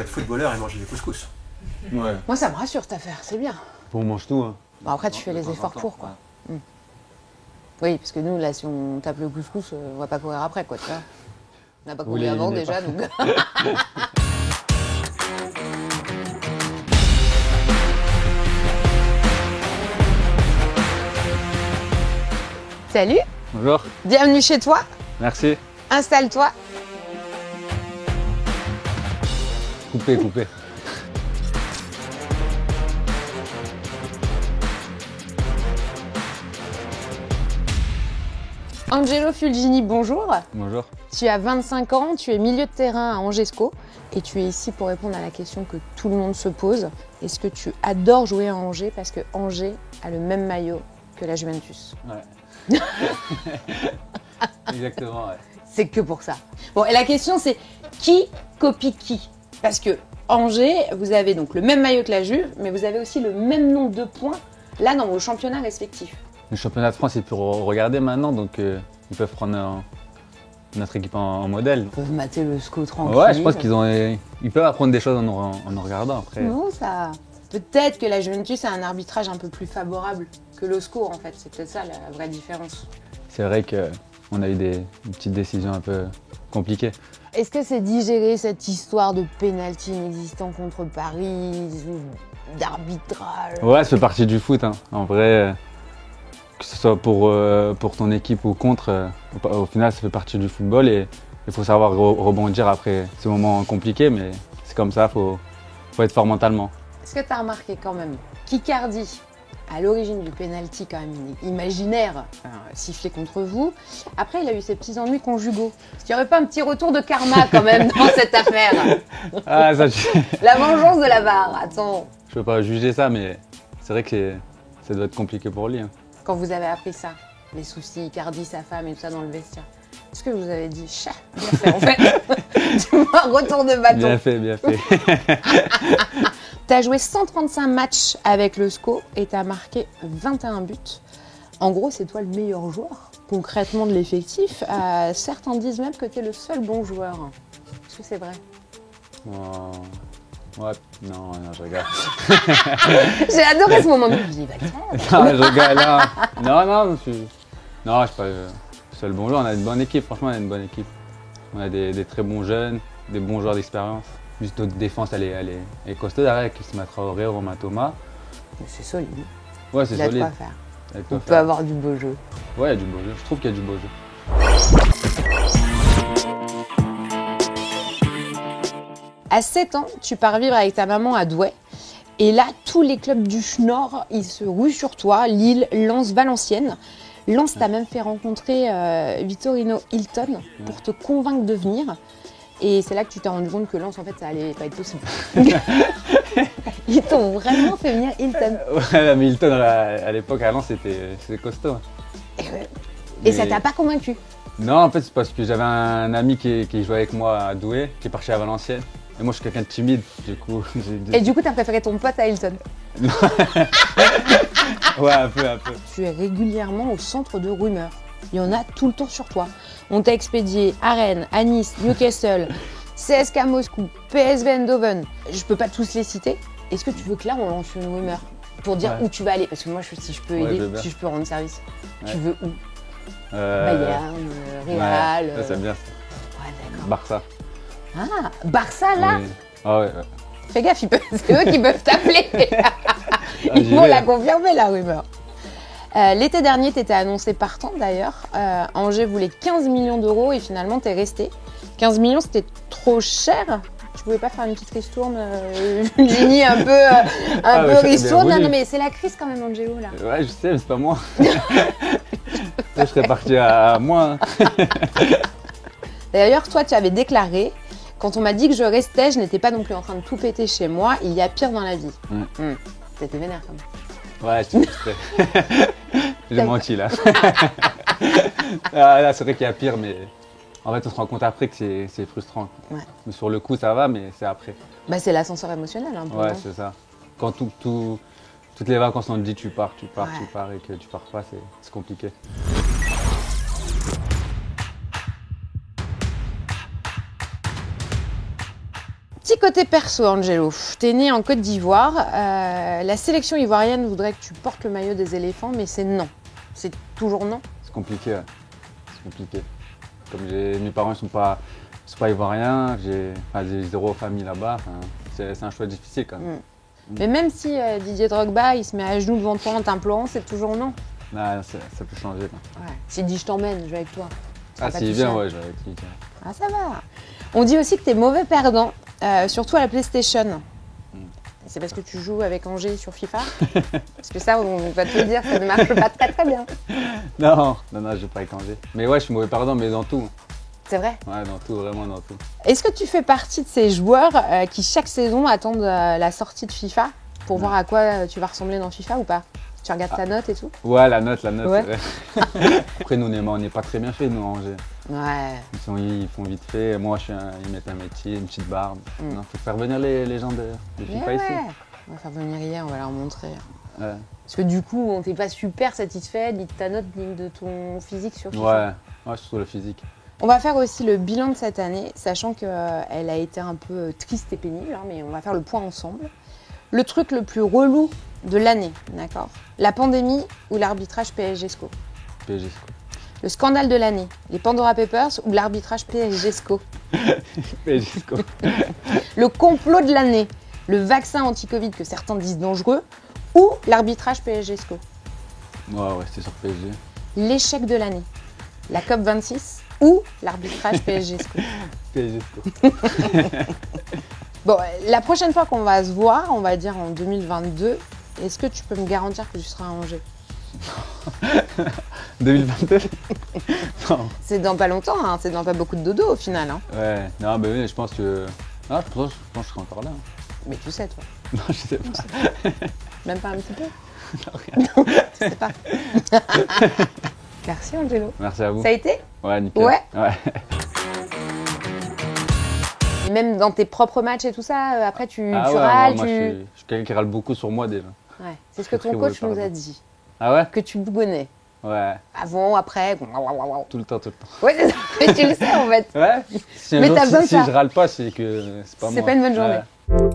être footballeur et manger du couscous. Ouais. Moi, ça me rassure cette affaire, c'est bien. On mange tout. Hein. Bon, après, tu fais les efforts pour, quoi. Oui, parce que nous, là, si on tape le couscous, on va pas courir après, quoi, tu vois. On n'a pas couru avant, déjà, donc... Salut, Bonjour. bienvenue chez toi. Merci. Installe-toi. Coupé. Angelo Fulgini, bonjour. Bonjour. Tu as 25 ans, tu es milieu de terrain à Angesco et tu es ici pour répondre à la question que tout le monde se pose. Est-ce que tu adores jouer à Angers parce que Angers a le même maillot que la Juventus? Ouais. Exactement, ouais. C'est que pour ça. Bon, et la question c'est qui copie qui? Parce que Angers, vous avez donc le même maillot que la Juve, mais vous avez aussi le même nombre de points là dans vos championnats respectifs. Le championnat de France est plus regardé maintenant, donc ils peuvent prendre notre équipe en modèle. Ils peuvent mater le SCO tranquille. Ouais, je pense qu'ils peuvent apprendre des choses en nous regardant après. Non, ça. Peut-être que la Juventus a un arbitrage un peu plus favorable que le SCO en fait. C'est peut-être ça la vraie différence. C'est vrai qu'on a eu des petites décisions un peu compliquées. Est-ce que c'est digérer cette histoire de pénalty inexistant contre Paris, d'arbitrage? Ouais, ça fait partie du foot. Hein. En vrai, que ce soit pour ton équipe ou contre, au final, ça fait partie du football et il faut savoir rebondir après ces moments compliqués, mais c'est comme ça, faut être fort mentalement. Est-ce que tu as remarqué quand même qu'Icardi, à l'origine du pénalty quand même imaginaire, sifflé contre vous, après il a eu ses petits ennuis conjugaux. Est-ce qu'il n'y aurait pas un petit retour de karma quand même dans cette affaire? Ah, ça, La vengeance de la VAR, attends. Je peux pas juger ça, mais c'est vrai que ça doit être compliqué pour lui. Hein. Quand vous avez appris ça, les soucis, Icardi, sa femme et tout ça dans le vestiaire, est-ce que vous avez dit, chat, bien fait en fait? Tu vois, retour de bâton. Bien fait. Tu as joué 135 matchs avec le SCO et tu as marqué 21 buts. En gros, c'est toi le meilleur joueur concrètement de l'effectif. Certains disent même que tu es le seul bon joueur. Est-ce que c'est vrai? Ouais, non, je regarde. J'ai adoré ce moment. Je me dis, bah tiens. Non, je regarde là. Non, je suis pas le seul bon joueur. On a une bonne équipe, franchement, on a une bonne équipe. On a des très bons jeunes, des bons joueurs d'expérience. Juste notre défense, elle est costaud avec Isma Traoré, Romain Thomas. C'est solide. Ouais, c'est solide. Il y a de quoi faire. On peut avoir du beau jeu. Ouais, il y a du beau jeu. Je trouve qu'il y a du beau jeu. À 7 ans, tu pars vivre avec ta maman à Douai. Et là, tous les clubs du Nord, ils se ruent sur toi. Lille, Lens, Valenciennes. Lens t'a même fait rencontrer Vittorino Hilton pour te convaincre de venir. Et c'est là que tu t'es rendu compte que Lens, en fait, ça allait pas être possible. Ils t'ont vraiment fait venir Hilton. Ouais, mais Hilton, à l'époque, à Lens, c'était costaud. Et ça t'a pas convaincu? Non, en fait, c'est parce que j'avais un ami qui jouait avec moi à Douai, qui est parti à Valenciennes. Et moi, je suis quelqu'un de timide, du coup. Et du coup, t'as préféré ton pote à Hilton? Ouais, un peu. Tu es régulièrement au centre de rumeurs. Il y en a tout le temps sur toi. On t'a expédié à Rennes, à Nice, Newcastle, CSKA Moscou, PSV Eindhoven. Je peux pas tous les citer. Est-ce que tu veux que là, on lance une rumeur pour dire où tu vas aller? Parce que moi, si je peux aider, si je peux rendre service. Ouais. Tu veux où? Bayern, Real. Ouais, c'est bien ça. Ouais, d'accord. Barça. Ah, Barça là? Oui. Ah ouais. Fais gaffe, c'est eux qui peuvent t'appeler. Ils vont la confirmer, la rumeur. L'été dernier, tu étais annoncé partant d'ailleurs. Angers voulait 15 millions d'euros et finalement, tu es resté. 15 millions, c'était trop cher. Tu pouvais pas faire une petite ristourne, une génie un peu ristourne. Non, mais c'est la crise quand même, Angelo, là. Ouais, je sais, mais c'est pas moi. Je serais parti à moi. D'ailleurs, toi, tu avais déclaré, quand on m'a dit que je restais, je n'étais pas non plus en train de tout péter chez moi. Il y a pire dans la vie. T'étais vénère quand même. Ouais, j'ai menti là. Là, c'est vrai qu'il y a pire, mais en fait, on se rend compte après que c'est frustrant. Ouais. Mais sur le coup, ça va, mais c'est après. Bah, c'est l'ascenseur émotionnel. Hein, ouais, c'est ça. Quand toutes les vacances, on te dit tu pars et que tu pars pas, c'est compliqué. Petit côté perso, Angelo. T'es né en Côte d'Ivoire. La sélection ivoirienne voudrait que tu portes le maillot des éléphants, mais c'est non. C'est toujours non. C'est compliqué, ouais. C'est compliqué. Comme mes parents ne sont pas ivoiriens, j'ai zéro famille là-bas. C'est un choix difficile quand même. Mais même si Didier Drogba il se met à genoux devant toi en t'implorant, c'est toujours non. Non, ça peut changer. Ouais. S'il dit je t'emmène, je vais avec toi. Ah, s'il vient, ouais, je vais avec lui. Ah, ça va. On dit aussi que t'es mauvais perdant, surtout à la PlayStation. C'est parce que tu joues avec Angers sur FIFA. Parce que ça, on va te le dire, ça ne marche pas très bien. Non, je joue pas avec Angers. Mais ouais, je suis mauvais perdant, mais dans tout. C'est vrai? Ouais, dans tout, vraiment dans tout. Est-ce que tu fais partie de ces joueurs qui chaque saison attendent la sortie de FIFA pour voir à quoi tu vas ressembler dans FIFA ou pas? Tu regardes ta note et tout? Ouais, la note. Ouais. Après, nous, on n'est pas très bien fait, nous, à Angers. Ouais. Ils font vite fait. Moi, ils mettent un métier, une petite barbe. Il faut faire venir les gens de FIFA ici. On va faire venir hier, on va leur montrer. Ouais. Parce que du coup, on t'est pas super satisfait ni de ta note ni de ton physique sur FIFA. Ouais, surtout le physique. On va faire aussi le bilan de cette année, sachant qu'elle a été un peu triste et pénible, mais on va faire le point ensemble. Le truc le plus relou de l'année, d'accord? La pandémie ou l'arbitrage PSG-SCO? PSG-SCO. Le scandale de l'année, les Pandora Papers ou l'arbitrage PSG-SCO? PSG-SCO. Le complot de l'année, le vaccin anti-Covid que certains disent dangereux ou l'arbitrage PSG-SCO? Ouais, c'est sur PSG. L'échec de l'année, la COP26 ou l'arbitrage PSG-SCO? PSG-SCO. Bon, la prochaine fois qu'on va se voir, on va dire en 2022, est-ce que tu peux me garantir que tu seras à Angers? 2022? Non. C'est dans pas longtemps, hein, c'est dans pas beaucoup de dodo au final. Hein. Ouais, non, mais oui, je pense que. Ah, je pense que je serai encore là. Mais tu sais, toi. Non, je sais pas. Même pas un petit peu? Non, rien. Non, tu sais pas. Merci, Angelo. Merci à vous. Ça a été? Ouais, nickel. Ouais. Ouais. Et même dans tes propres matchs et tout ça, après tu Ouais, râles, moi, je suis quelqu'un qui râle beaucoup sur moi déjà. Ouais. C'est ce que ton coach nous a dit. Ah ouais? Que tu bougonnais. Ouais. Avant, après. Tout le temps. Ouais, c'est ça. Mais tu le sais en fait. Ouais. Si Mais t'as besoin de ça. Si je râle pas, c'est que c'est pas moi. C'est pas une bonne journée. Ouais.